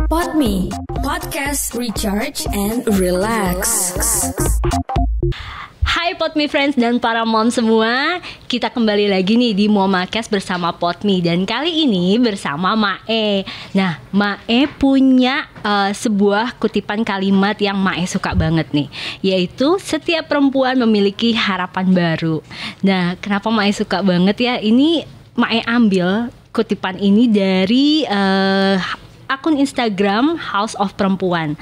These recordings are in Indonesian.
Podme, podcast recharge and relax. Hai Podme friends dan para mom semua, kita kembali lagi nih di Momakes bersama Podme. Dan kali ini bersama Mae. Nah, Mae punya sebuah kutipan kalimat yang Mae suka banget nih, yaitu setiap perempuan memiliki harapan baru. Nah, kenapa Mae suka banget ya? Ini Mae ambil kutipan ini dari akun Instagram House of Perempuan.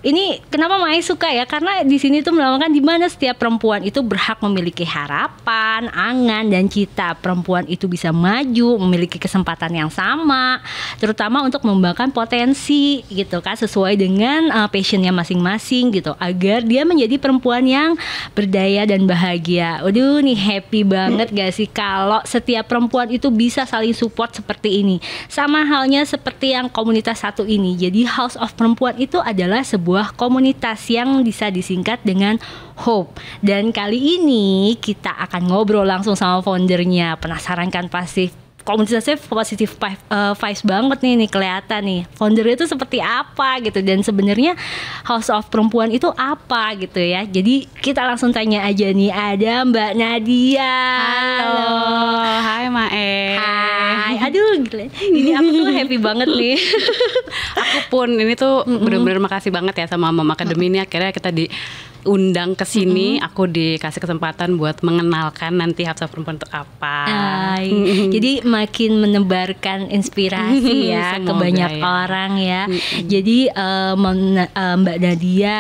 Ini kenapa Mae suka ya? Karena di sini tuh melambangkan di mana setiap perempuan itu berhak memiliki harapan, angan, dan cita. Perempuan itu bisa maju, memiliki kesempatan yang sama, terutama untuk mengembangkan potensi gitu kan, sesuai dengan passionnya masing-masing gitu, agar dia menjadi perempuan yang berdaya dan bahagia. Waduh, nih happy banget gak sih kalau setiap perempuan itu bisa saling support seperti ini. Sama halnya seperti yang komunitas satu ini. Jadi House of Perempuan itu adalah sebuah komunitas yang bisa disingkat dengan Hope. Dan kali ini kita akan ngobrol langsung sama foundernya. Penasaran kan pasti? Komunitasnya positif vibes banget nih kelihatan nih. Foundernya itu seperti apa gitu, dan sebenarnya House of Perempuan itu apa gitu ya. Jadi kita langsung tanya aja nih, ada Mbak Nadia. Halo, hai Mae. Hai, aduh gila. Ini aku tuh happy banget nih. Aku pun ini tuh bener-bener makasih banget ya sama Mom Academy ini, akhirnya kita diundang ke sini. Aku dikasih kesempatan buat mengenalkan nanti House of Perempuan itu apa. Jadi makin menebarkan inspirasi ya ke banyak orang ya. Jadi Mbak Nadia,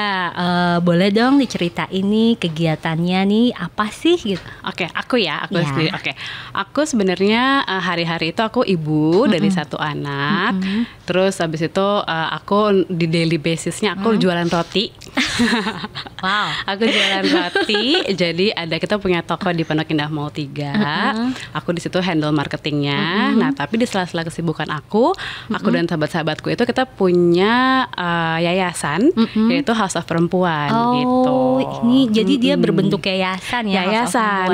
boleh dong diceritain ini kegiatannya nih apa sih gitu? Oke, aku sendiri. Oke, aku sebenarnya hari-hari itu aku ibu dari satu anak. Terus habis itu aku di daily basisnya aku jualan roti. Wow. Aku jualan roti. Jadi kita punya toko di Pondok Indah Mall 3. Aku di situ handle marketingnya. Nah, tapi di sela-sela kesibukan aku dan sahabat-sahabatku itu kita punya yayasan, yaitu House of Perempuan gitu. Ini jadi dia berbentuk yayasan ya. Yayasan.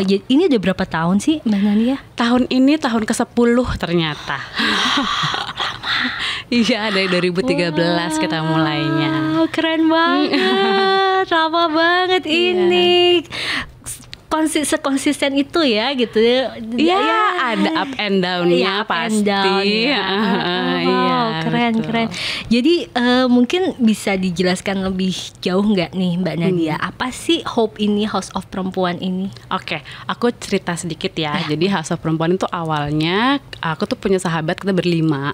Ini udah berapa tahun sih Mbak Nadia? Tahun ini tahun ke-10 ternyata. Iya, dari 2013 kita mulainya. Keren banget. Lama banget ini. Sekonsisten itu ya gitu ya. Iya, ada up and down-nya pasti. Keren. Jadi mungkin bisa dijelaskan lebih jauh nggak nih Mbak Nadia, apa sih Hope ini, House of Perempuan ini? Oke, aku cerita sedikit ya. Jadi House of Perempuan itu awalnya aku tuh punya sahabat, kita berlima.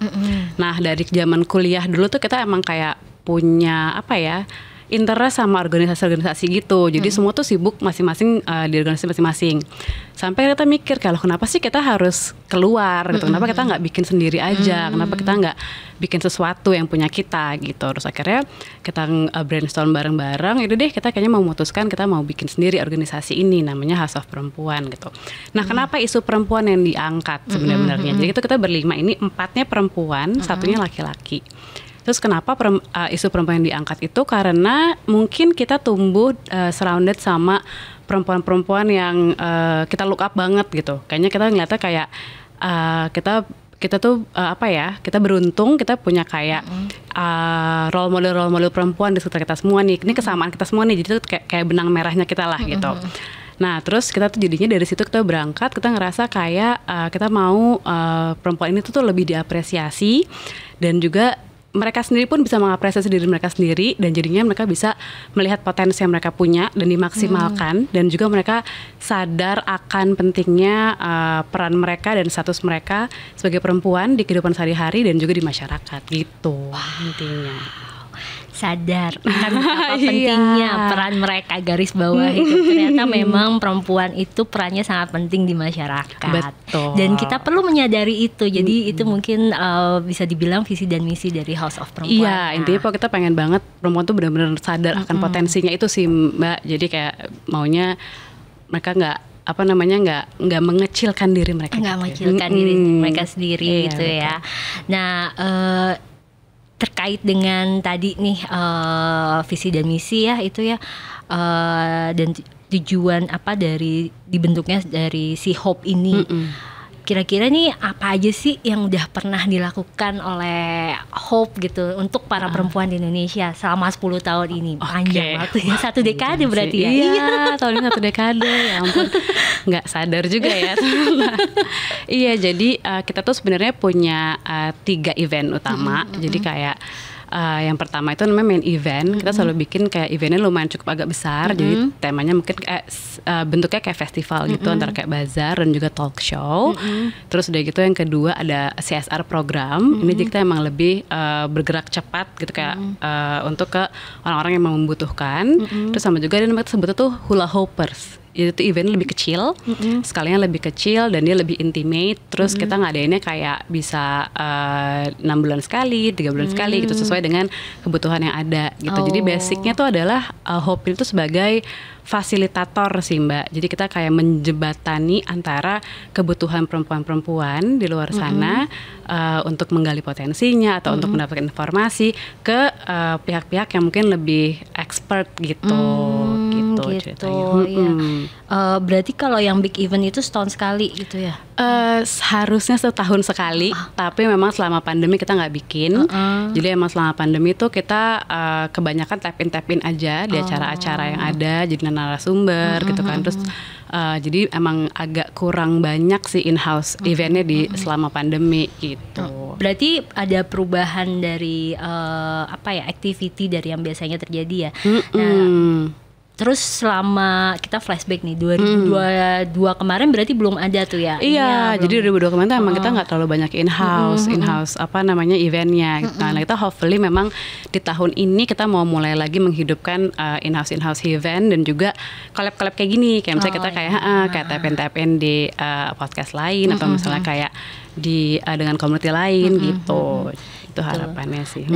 Nah, dari zaman kuliah dulu tuh kita emang kayak punya interest sama organisasi-organisasi gitu. Jadi semua tuh sibuk masing-masing di organisasi masing-masing. Sampai kita mikir, kalau kenapa sih kita harus keluar gitu? Kenapa kita nggak bikin sendiri aja? Kenapa kita nggak bikin sesuatu yang punya kita gitu? Terus akhirnya kita brainstorm bareng-bareng. Itu deh, kita kayaknya memutuskan kita mau bikin sendiri organisasi ini, namanya House of Perempuan gitu. Nah, kenapa isu perempuan yang diangkat sebenarnya? Jadi itu kita berlima ini, 4-nya perempuan, 1-nya laki-laki. Terus kenapa isu perempuan yang diangkat itu? Karena mungkin kita tumbuh surrounded sama perempuan-perempuan yang kita look up banget gitu. Kayaknya kita ngeliatnya kayak kita tuh kita beruntung, kita punya kayak role model perempuan di sekitar kita semua nih. Ini kesamaan kita semua nih, jadi itu kayak benang merahnya kita lah gitu. Nah, terus kita tuh jadinya dari situ kita berangkat, kita ngerasa kayak kita mau perempuan ini tuh lebih diapresiasi, dan juga mereka sendiri pun bisa mengapresiasi diri mereka sendiri, dan jadinya mereka bisa melihat potensi yang mereka punya dan dimaksimalkan, dan juga mereka sadar akan pentingnya peran mereka dan status mereka sebagai perempuan di kehidupan sehari-hari dan juga di masyarakat gitu. Intinya sadar akan betapa pentingnya peran mereka, garis bawah itu ternyata memang perempuan itu perannya sangat penting di masyarakat. Betul. Dan kita perlu menyadari itu. Jadi itu mungkin bisa dibilang visi dan misi dari House of Perempuan. Iya, intinya kita pengen banget perempuan tuh benar-benar sadar akan potensinya itu sih Mbak. Jadi kayak maunya mereka nggak mengecilkan diri mereka, nggak mengecilkan diri mereka sendiri gitu ya. Nah, terkait dengan tadi nih visi dan misi ya itu ya, dan tujuan apa dari dibentuknya dari si Hope ini. kira-kira nih apa aja sih yang udah pernah dilakukan oleh Hope gitu untuk para perempuan di Indonesia selama 10 tahun ini? Panjang waktunya, 1 dekade berarti ya? Iya, tahun ini 1 dekade, ya ampun, nggak sadar juga ya. Iya, jadi kita tuh sebenarnya punya 3 event utama. Jadi kayak yang pertama itu namanya main event. Kita selalu bikin kayak eventnya lumayan cukup agak besar. Jadi temanya mungkin kayak bentuknya kayak festival gitu, antara kayak bazar dan juga talk show. Terus udah gitu yang kedua ada CSR program. Ini kita emang lebih bergerak cepat gitu kayak untuk ke orang-orang yang membutuhkan. Terus sama juga ada namanya sebutnya tuh hula hoopers. Itu event lebih kecil, skalinya lebih kecil dan dia lebih intimate. Terus kita ngadainnya kayak bisa 6 bulan sekali, 3 bulan sekali gitu, sesuai dengan kebutuhan yang ada gitu. Jadi basicnya tuh adalah Hope itu sebagai fasilitator sih Mbak. Jadi kita kayak menjembatani antara kebutuhan perempuan-perempuan di luar sana untuk menggali potensinya atau untuk mendapatkan informasi ke pihak-pihak yang mungkin lebih expert gitu. Gitu ya. Berarti kalau yang big event itu setahun sekali gitu ya? Harusnya setahun sekali, tapi memang selama pandemi kita nggak bikin. Jadi emang selama pandemi itu kita kebanyakan tap in aja di acara-acara yang ada, jadi narasumber gitu kan. Terus jadi emang agak kurang banyak sih in-house eventnya di selama pandemi gitu. Berarti ada perubahan dari activity dari yang biasanya terjadi ya. Terus selama kita flashback nih 2022 kemarin berarti belum ada tuh ya? Iya, jadi 2022 kemarin tuh emang kita nggak terlalu banyak in-house eventnya. Nah kita hopefully memang di tahun ini kita mau mulai lagi menghidupkan in-house event dan juga collab kayak gini. Kayak misalnya kita kayak tap-in di podcast lain atau misalnya kayak di dengan community lain gitu. Itu harapannya sih.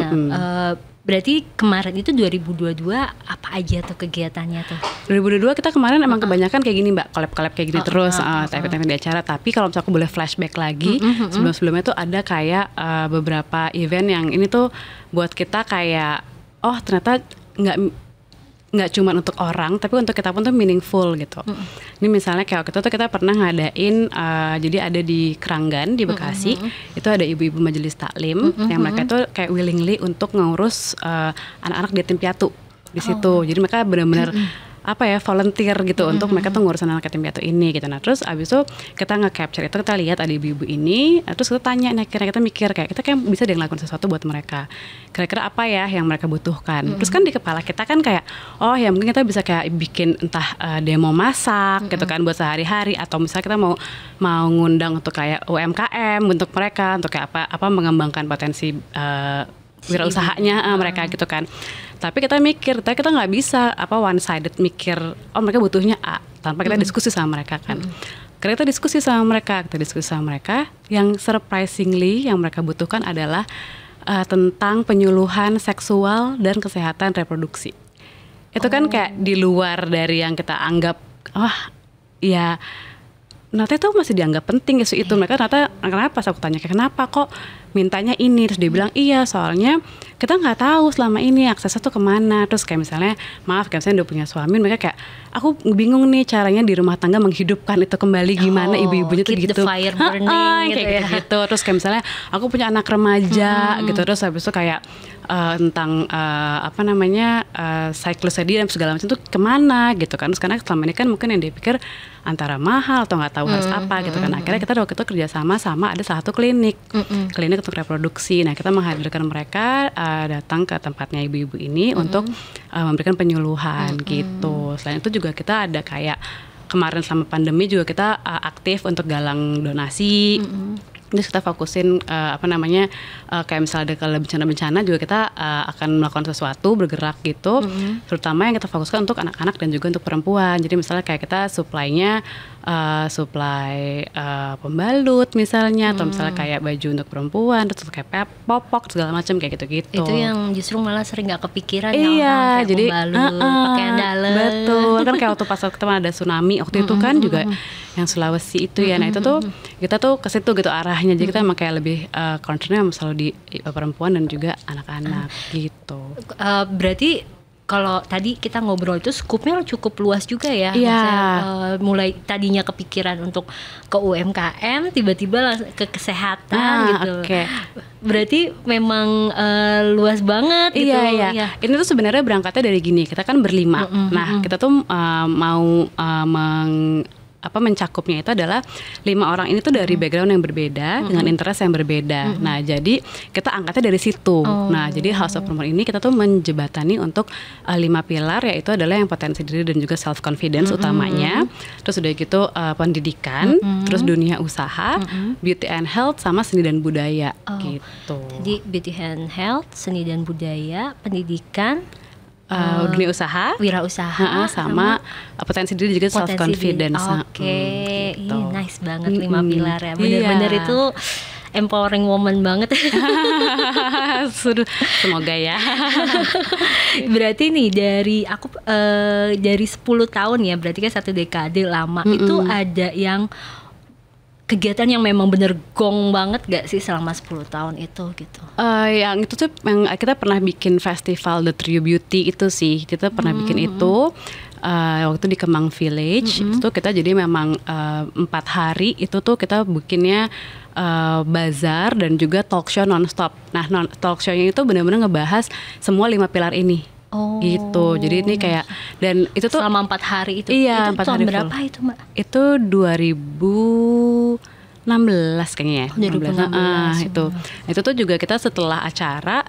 Berarti kemarin itu 2022 apa aja tuh kegiatannya tuh? 2022 kita kemarin emang kebanyakan kayak gini Mbak, collab kayak gini terus event di acara. Tapi kalau misalnya aku boleh flashback lagi, sebelum-sebelumnya tuh ada kayak beberapa event yang ini tuh buat kita kayak ternyata nggak cuma untuk orang, tapi untuk kita pun tuh meaningful gitu. Ini misalnya kayak waktu itu tuh kita pernah ngadain, jadi ada di Keranggan di Bekasi, itu ada ibu-ibu majelis taklim yang mereka tuh kayak willingly untuk ngurus anak-anak di yatim piatu di situ. Jadi mereka benar-benar volunteer gitu untuk mereka tuh ngurusin anak yatim piatu ini gitu. Nah terus abis itu kita nge-capture itu, kita lihat ada ibu-ibu ini, terus kita tanya, nah kira-kira kita mikir kayak kita kayak bisa deh ngelakuin sesuatu buat mereka. Kira-kira apa ya yang mereka butuhkan? Terus kan di kepala kita kan kayak ya mungkin kita bisa kayak bikin entah demo masak gitu kan buat sehari-hari, atau misalnya kita mau ngundang untuk kayak UMKM untuk mereka, untuk kayak apa mengembangkan potensi wirausahanya mereka gitu kan. Tapi kita mikir, kita nggak bisa one sided mikir, mereka butuhnya A, tanpa kita diskusi sama mereka kan. Karena kita diskusi sama mereka, yang surprisingly yang mereka butuhkan adalah tentang penyuluhan seksual dan kesehatan reproduksi. Itu kan kayak di luar dari yang kita anggap, ternyata itu masih dianggap penting isu itu. Mereka ternyata, kenapa? Pas aku tanya kenapa kok mintanya ini, terus dia bilang iya soalnya kita nggak tahu selama ini aksesnya tuh kemana. Terus kayak misalnya kayak misalnya udah punya suami, mereka kayak aku bingung nih caranya di rumah tangga menghidupkan itu kembali gimana, ibu-ibunya tuh gitu, the fire burning gitu. Terus kayak misalnya aku punya anak remaja gitu, terus habis itu kayak tentang siklusnya dia dan segala macam tuh kemana gitu kan. Terus karena selama ini kan mungkin yang dia pikir antara mahal atau nggak tahu harus apa gitu kan. Akhirnya kita waktu itu kerjasama sama ada salah satu klinik untuk reproduksi. Nah kita menghadirkan mereka datang ke tempatnya ibu-ibu ini untuk memberikan penyuluhan gitu. Selain itu juga kita ada kayak kemarin selama pandemi juga kita aktif untuk galang donasi. Terus kita fokusin kayak misalnya kalau bencana-bencana juga kita akan melakukan sesuatu, bergerak gitu. Terutama yang kita fokuskan untuk anak-anak dan juga untuk perempuan. Jadi misalnya kayak kita supply-nya pembalut misalnya, atau misalnya kayak baju untuk perempuan, terus kayak popok segala macam kayak gitu-gitu. Itu yang justru malah sering nggak kepikiran kayak jadi pembalut, pakaian dalam. Betul, kan kayak waktu pas ada tsunami waktu itu kan juga yang Sulawesi itu ya. Nah itu tuh kita tuh ke situ gitu arahnya. Jadi kita emang kayak lebih concernnya selalu di perempuan dan juga anak-anak gitu. Berarti kalau tadi kita ngobrol itu skupnya cukup luas juga ya. Iya. Maksudnya, mulai tadinya kepikiran untuk ke UMKM, tiba-tiba langsung ke kesehatan gitu. Oke. Berarti memang luas banget gitu. Iya. Ini tuh sebenarnya berangkatnya dari gini, kita kan berlima. Nah, kita tuh mau mencakupnya itu adalah 5 orang ini tuh dari background yang berbeda dengan interest yang berbeda. Nah, jadi kita angkatnya dari situ. Nah, jadi House of Perempuan ini kita tuh menjebatani untuk 5 pilar, yaitu adalah yang potensi diri dan juga self confidence utamanya. Terus udah gitu pendidikan, terus dunia usaha, beauty and health, sama seni dan budaya gitu. Jadi beauty and health, seni dan budaya, pendidikan, dunia usaha, wirausaha, sama potensi diri juga self confidence. Oke, ini nice banget 5 pilar ya. Bener-bener itu empowering woman banget. Semoga ya. Berarti nih dari 10 tahun ya, berarti kan 1 dekade lama. Itu ada yang kegiatan yang memang bener gong banget gak sih selama 10 tahun itu gitu? Yang itu tuh yang kita pernah bikin festival The True Beauty itu sih. Kita pernah bikin itu waktu di Kemang Village. Itu kita jadi memang 4 hari itu tuh kita bikinnya bazar dan juga talk show nonstop. Nah, talk show-nya itu benar-benar ngebahas semua 5 pilar ini. Gitu. Jadi ini kayak, dan itu tuh selama 4 hari itu. Iya, itu 4 tahun hari berapa full. itu, Mbak? Itu 2016 kayaknya ya. 2016. Itu tuh juga kita setelah acara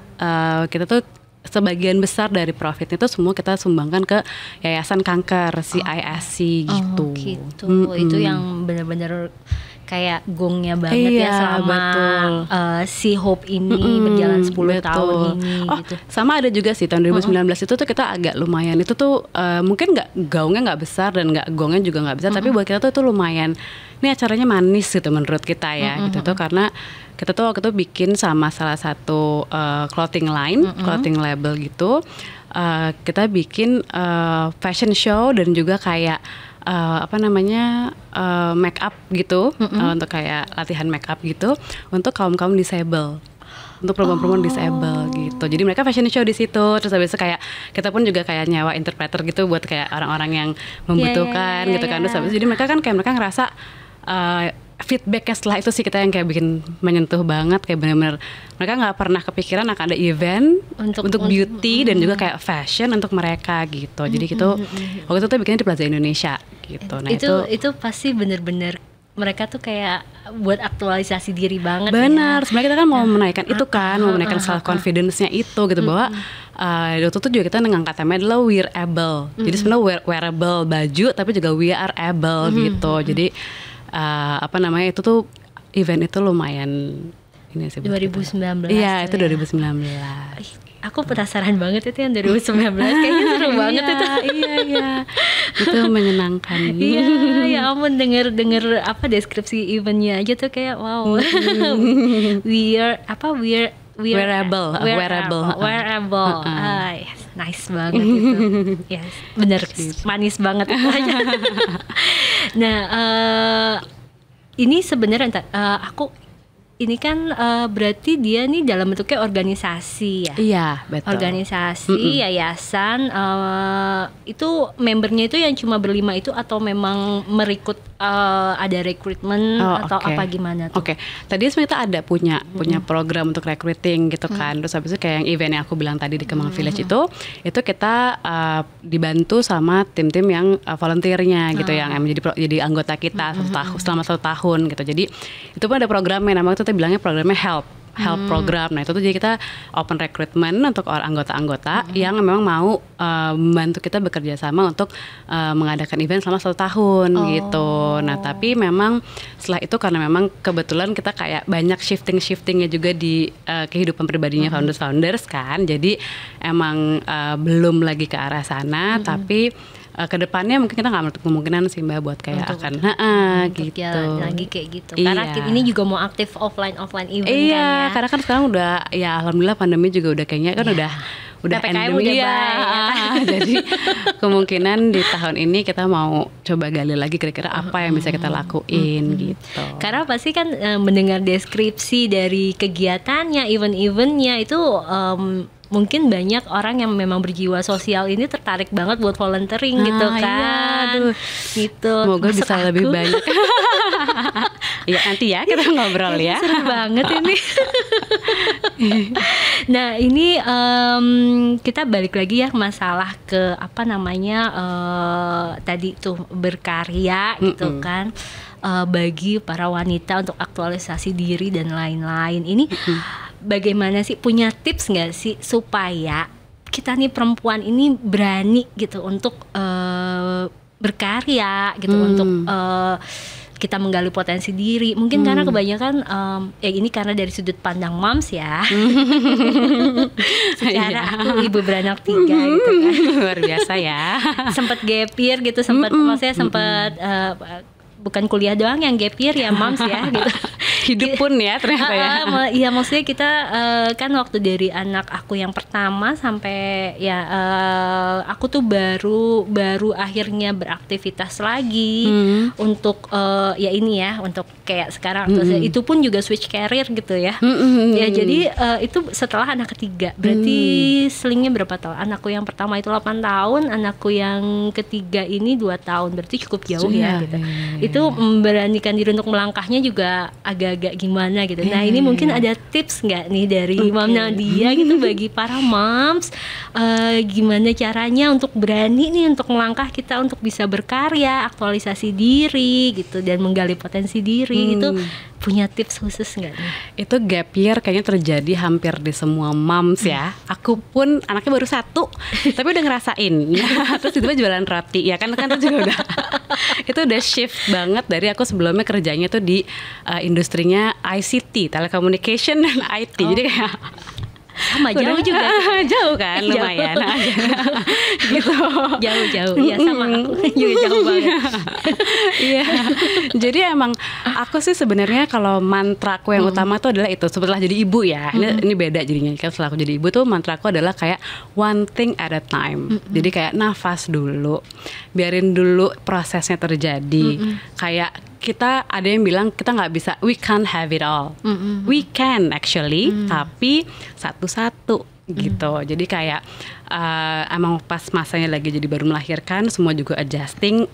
kita tuh sebagian besar dari profit itu semua kita sumbangkan ke Yayasan Kanker CISC gitu. Gitu. Itu yang benar-benar kayak gongnya banget ya selama si Hope ini berjalan 10 tahun ini gitu. Sama ada juga sih tahun 2019 itu tuh kita agak lumayan, itu tuh mungkin gaungnya nggak besar dan gongnya juga nggak besar, tapi buat kita tuh itu lumayan, ini acaranya manis gitu menurut kita ya. Gitu tuh karena kita tuh waktu itu bikin sama salah satu clothing line, clothing label gitu. Kita bikin fashion show dan juga kayak make up gitu, untuk kayak latihan make up gitu untuk kaum disable, untuk perempuan-perempuan disable gitu. Jadi mereka fashion show di situ. Terus habis itu kayak kita pun juga kayak nyawa interpreter gitu buat kayak orang-orang yang membutuhkan gitu kan. Terus habis itu jadi mereka kan kayak mereka ngerasa feedbacknya setelah itu sih kita yang kayak bikin menyentuh banget, kayak benar-benar mereka nggak pernah kepikiran akan ada event untuk beauty dan juga kayak fashion untuk mereka gitu. Jadi gitu waktu itu tuh bikinnya di Plaza Indonesia gitu. Nah itu pasti benar-benar mereka tuh kayak buat aktualisasi diri banget. Benar, sebenarnya kita kan mau menaikkan itu kan, mau menaikkan self confidence-nya itu gitu, bahwa waktu itu juga kita ngangkat temanya adalah wearable. Jadi sebenarnya wearable baju tapi juga we are able gitu. Jadi itu tuh event itu lumayan ini sih 2019. Iya, itu 2019. Aku penasaran banget itu yang 2019, kayaknya seru banget itu. Iya. Itu menyenangkan. Iya, ya ampun, denger deskripsi eventnya aja tuh kayak wow. Wearable. Yes, nice banget itu. Yes, bener, manis banget itu aja. Nah, ini sebenarnya ini kan berarti dia nih dalam bentuknya organisasi ya? Iya, betul. Organisasi, yayasan, itu membernya itu yang cuma berlima itu atau memang merekrut, ada rekrutmen atau apa gimana tuh? Oke, tadi sebenarnya kita ada punya program untuk recruiting gitu kan. Terus habis itu kayak yang event yang aku bilang tadi di Kemang Village itu kita dibantu sama tim-tim yang volunteernya gitu, yang jadi anggota kita selama 1 tahun gitu. Jadi itu pun ada programnya, namanya kita bilangnya programnya help program. Nah itu tuh jadi kita open recruitment untuk anggota-anggota yang memang mau membantu kita bekerja sama untuk mengadakan event selama 1 tahun gitu. Nah tapi memang setelah itu karena memang kebetulan kita kayak banyak shiftingnya juga di kehidupan pribadinya founders kan, jadi emang belum lagi ke arah sana. Tapi kedepannya mungkin kita nggak menutup kemungkinan sih Mbak buat kayak untuk, akan gitu. Lagi kayak gitu. Iya. Karena ini juga mau aktif offline event kan ya. Karena kan sekarang udah ya alhamdulillah pandemi juga udah kayaknya kan udah PPKM udah baik. Jadi kemungkinan di tahun ini kita mau coba gali lagi kira-kira apa yang bisa kita lakuin gitu. Karena pasti kan mendengar deskripsi dari kegiatannya, event-eventnya itu mungkin banyak orang yang memang berjiwa sosial ini tertarik banget buat volunteering gitu kan. Iya, aduh. Gitu. Semoga Masuk bisa lebih banyak. Ya nanti ya kita ngobrol ya. Seru banget ini. Nah ini kita balik lagi ya masalah ke apa namanya tadi tuh berkarya gitu kan. Bagi para wanita untuk aktualisasi diri dan lain-lain. Ini bagaimana sih, punya tips nggak sih supaya kita nih perempuan ini berani gitu untuk berkarya gitu, untuk kita menggali potensi diri. Mungkin karena kebanyakan ini karena dari sudut pandang moms ya. Secara aku ibu beranak 3 gitu kan. Luar biasa ya. Sempat gap year gitu, maksudnya sempat bukan kuliah doang yang gap year ya moms ya gitu. Hidup pun ya ternyata ya. Iya maksudnya kita kan waktu dari anak aku yang pertama sampai ya aku tuh baru akhirnya beraktivitas lagi untuk ya ini ya, untuk kayak sekarang itu pun juga switch career gitu ya. Ya jadi itu setelah anak ketiga. Berarti selingnya berapa tahun? Anakku yang pertama itu 8 tahun, anakku yang ketiga ini 2 tahun. Berarti cukup jauh ya gitu. Itu memberanikan diri untuk melangkahnya juga agak-agak gimana gitu. Nah ini mungkin ada tips nggak nih dari Mam Nadia gitu bagi para moms, gimana caranya untuk berani nih untuk melangkah kita untuk bisa berkarya, aktualisasi diri gitu dan menggali potensi diri itu, punya tips khusus nggak nih? Itu gap year kayaknya terjadi hampir di semua moms ya. Aku pun anaknya baru 1 tapi udah ngerasain. Terus tiba-tiba jualan roti ya kan itu juga udah itu udah shift banget dari aku sebelumnya kerjanya tuh di industrinya ICT, telecommunication dan IT. Jadi kayak sama jauh juga. Jauh kan, lumayan. Gitu. Jauh. Iya sama aku juga jauh banget. Iya. Jadi emang aku sih sebenarnya kalau mantraku yang utama tuh adalah itu setelah jadi ibu ya. Ini beda jadinya. Kan setelah aku jadi ibu tuh mantraku adalah kayak one thing at a time. Jadi kayak nafas dulu. Biarin dulu prosesnya terjadi. Kayak kita ada yang bilang kita nggak bisa, we can't have it all. We can actually, tapi satu-satu gitu. Jadi kayak emang pas masanya lagi jadi baru melahirkan, semua juga adjusting,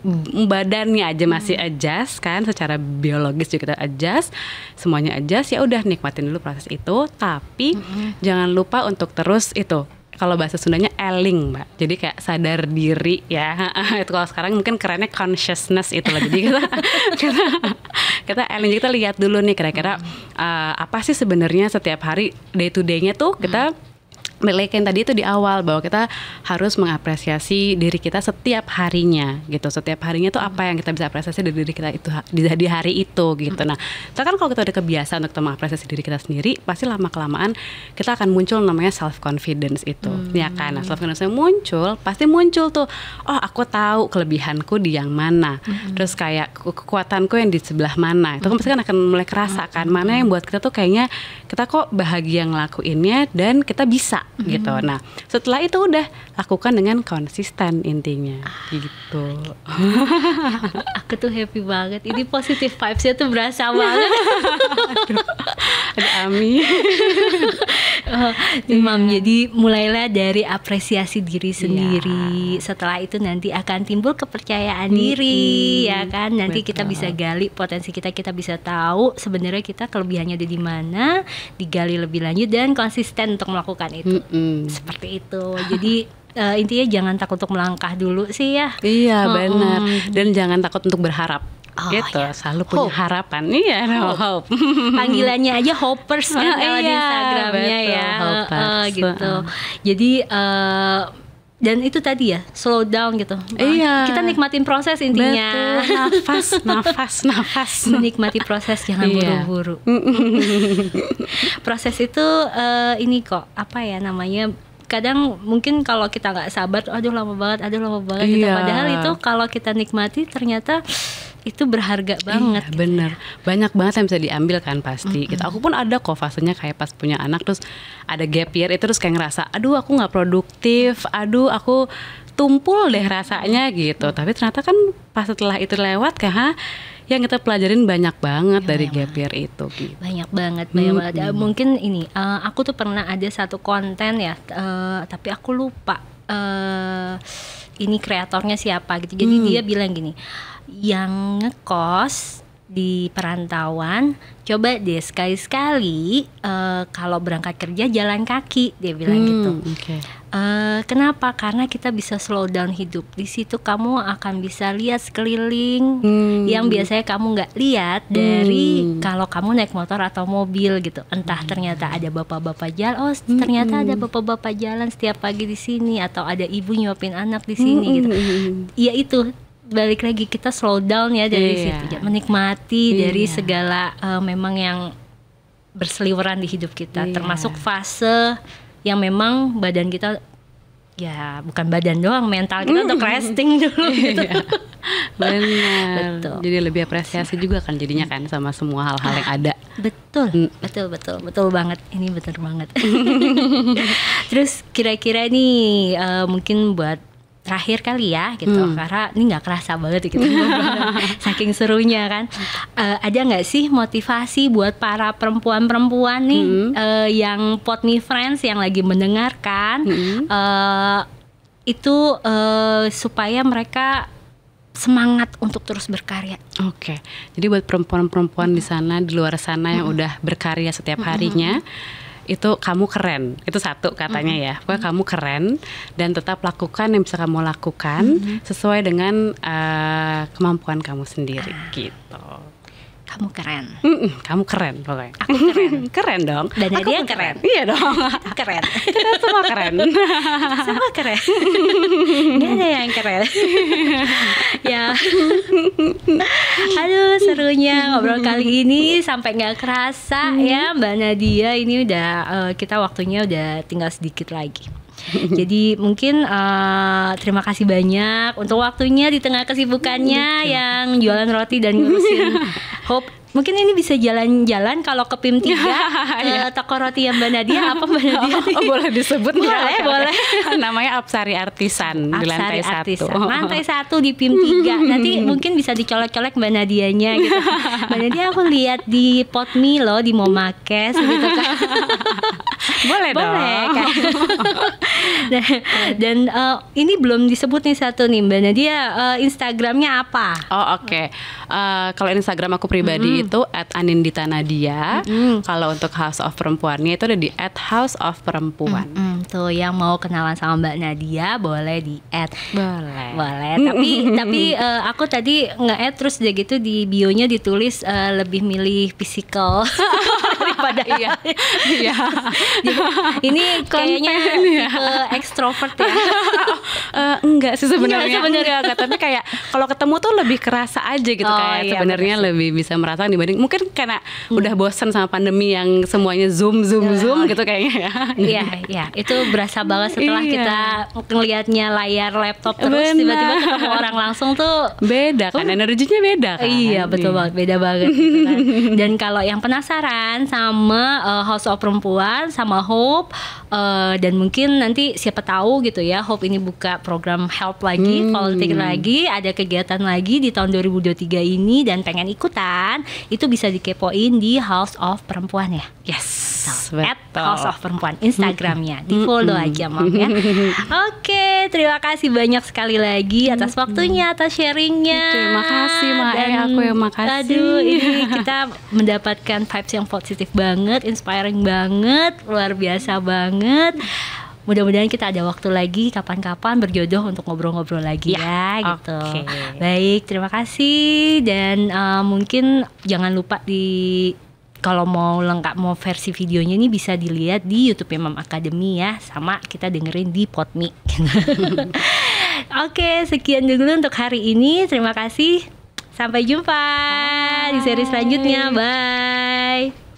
badannya aja masih adjust kan, secara biologis juga kita adjust, semuanya adjust. Ya udah nikmatin dulu proses itu, tapi jangan lupa untuk terus itu. Kalau bahasa Sundanya eling Mbak, jadi kayak sadar diri ya. Itu kalau sekarang mungkin kerennya consciousness itu lah. Jadi kita eling, kita lihat dulu nih kira-kira apa sih sebenarnya setiap hari day to day-nya tuh kita Melekin tadi itu di awal bahwa kita harus mengapresiasi diri kita setiap harinya gitu. Setiap harinya tuh apa yang kita bisa apresiasi dari diri kita itu di hari itu gitu. Nah, kan kalau kita udah kebiasaan untuk mengapresiasi diri kita sendiri, pasti lama-kelamaan kita akan muncul namanya self confidence itu. Ya kan? Nah, self confidence muncul, pasti muncul tuh, oh aku tahu kelebihanku di yang mana. Terus kayak kekuatanku yang di sebelah mana. Itu kan pasti kan akan mulai kerasa kan mana yang buat kita tuh kayaknya kita kok bahagia ngelakuinnya dan kita bisa gitu. Nah, setelah itu udah lakukan dengan konsisten intinya gitu. Aku tuh happy banget. Ini positive vibes-nya tuh berasa banget. Ada Ami. Mam, jadi mulailah dari apresiasi diri sendiri. Setelah itu nanti akan timbul kepercayaan diri, ya kan? Nanti kita bisa gali potensi kita, kita bisa tahu sebenarnya kita kelebihannya ada di mana, digali lebih lanjut dan konsisten untuk melakukan itu. Seperti itu. Jadi intinya jangan takut untuk melangkah dulu sih ya. Iya benar. Dan jangan takut untuk berharap. Gitu, ya. selalu punya harapan. Iya, hope. Panggilannya aja hopers kan kalau di Instagramnya ya. Gitu. Jadi dan itu tadi ya, slow down gitu. Iya. Kita nikmatin proses intinya. Betul, nafas. Menikmati proses, jangan buru-buru. Proses itu ini kok, apa ya namanya? Kadang mungkin kalau kita nggak sabar, aduh lama banget gitu. Padahal itu kalau kita nikmati ternyata itu berharga banget. Iya, bener. Banyak banget yang bisa diambil kan pasti. Gitu. Aku pun ada kok fasenya kayak pas punya anak terus ada gap year itu terus kayak ngerasa, aduh aku nggak produktif, aduh aku tumpul deh rasanya gitu. Tapi ternyata kan pas setelah itu lewat yang kita pelajarin banyak banget dari gap year itu gitu. Banyak banget. Mungkin ini aku tuh pernah ada satu konten ya, tapi aku lupa ini kreatornya siapa gitu. Jadi dia bilang gini, yang ngekos di perantauan, coba deh sekali-sekali kalau berangkat kerja jalan kaki, dia bilang gitu. Kenapa? Karena kita bisa slow down hidup. Di situ kamu akan bisa lihat sekeliling yang biasanya kamu nggak lihat dari kalau kamu naik motor atau mobil gitu. Entah ternyata ada bapak-bapak jalan, ternyata ada bapak-bapak jalan setiap pagi di sini, atau ada ibu nyuapin anak di sini gitu. Ya itu, balik lagi kita slow down ya dari situ, menikmati dari segala memang yang berseliweran di hidup kita, termasuk fase yang memang badan kita, ya bukan badan doang, mental kita untuk resting dulu gitu. Benar. Betul. Jadi lebih apresiasi juga kan jadinya kan sama semua hal-hal yang ada. Betul banget. Ini betul banget. Terus kira-kira nih mungkin buat terakhir kali ya gitu, karena ini nggak kerasa banget gitu saking serunya kan. Ada nggak sih motivasi buat para perempuan-perempuan nih yang PodMe Friends yang lagi mendengarkan itu supaya mereka semangat untuk terus berkarya? Oke. Jadi buat perempuan-perempuan di sana, di luar sana yang udah berkarya setiap harinya, itu kamu keren, itu satu katanya ya. Pokoknya kamu keren dan tetap lakukan yang bisa kamu lakukan sesuai dengan kemampuan kamu sendiri gitu. Kamu keren. Kamu keren pokoknya. Aku keren. Keren dong. Dan dia keren. Iya dong. Keren. Kita semua keren. Semua keren. Gak ada yang keren. Ya. Aduh, serunya ngobrol kali ini sampai nggak kerasa ya Mbak Nadia. Ini udah kita waktunya udah tinggal sedikit lagi. Jadi mungkin terima kasih banyak untuk waktunya di tengah kesibukannya yang jualan roti dan ngurusin Hope. Mungkin ini bisa jalan-jalan kalau ke PIM 3 toko roti yang Mbak Nadia, apa Mbak Nadia? Boleh disebut nggak? Boleh. Namanya Apsari Artisan di lantai 1. Lantai 1 di PIM 3. Nanti mungkin bisa dicolek-colek Mbak Nadianya gitu. Mbak Nadia aku lihat di PodMe loh, di Momakes gitu kan. Boleh dong. Kan? Dan ini belum disebut nih satu nih Mbak Nadia, Instagramnya apa? Oh oke. Kalau Instagram aku pribadi itu @aninditanadia. Kalau untuk House of Perempuannya itu ada di @houseofperempuan. Tuh yang mau kenalan sama Mbak Nadia boleh di add. Boleh. Tapi aku tadi nge-add terus udah gitu di bio-nya ditulis lebih milih physical daripada iya. Ini kayaknya tipe ekstrovert ya. Enggak sih sebenarnya. Enggak. Tapi kayak kalau ketemu tuh lebih kerasa aja gitu, kayak sebenarnya lebih bisa merasakan dibanding mungkin karena udah bosan sama pandemi yang semuanya zoom gitu kayaknya ya. Iya, itu berasa banget setelah kita ngelihatnya layar laptop terus tiba-tiba ketemu orang langsung tuh beda kan, energinya beda kan. Iya, betul banget, beda banget gitu kan. Dan kalau yang penasaran sama House of Perempuan sama Hope, dan mungkin nanti siapa tahu gitu ya, Hope ini buka program help lagi, volunteer lagi, ada kegiatan lagi di tahun 2023 ini dan pengen ikutan, itu bisa dikepoin di House of Perempuan ya. Yes, @House of Perempuan Instagramnya, di follow aja Mam ya. Oke, terima kasih banyak sekali lagi atas waktunya, atas sharingnya. Terima kasih Mae, aku yang makasih. Aduh, ini kita mendapatkan vibes yang positif banget, inspiring banget, luar biasa banget. Mudah-mudahan kita ada waktu lagi kapan-kapan berjodoh untuk ngobrol-ngobrol lagi ya gitu. Baik, terima kasih. Dan mungkin jangan lupa kalau mau lengkap, mau versi videonya ini bisa dilihat di YouTube Mam Academy ya, sama kita dengerin di PodMe. Oke, sekian dulu untuk hari ini. Terima kasih. Sampai jumpa di seri selanjutnya. Bye.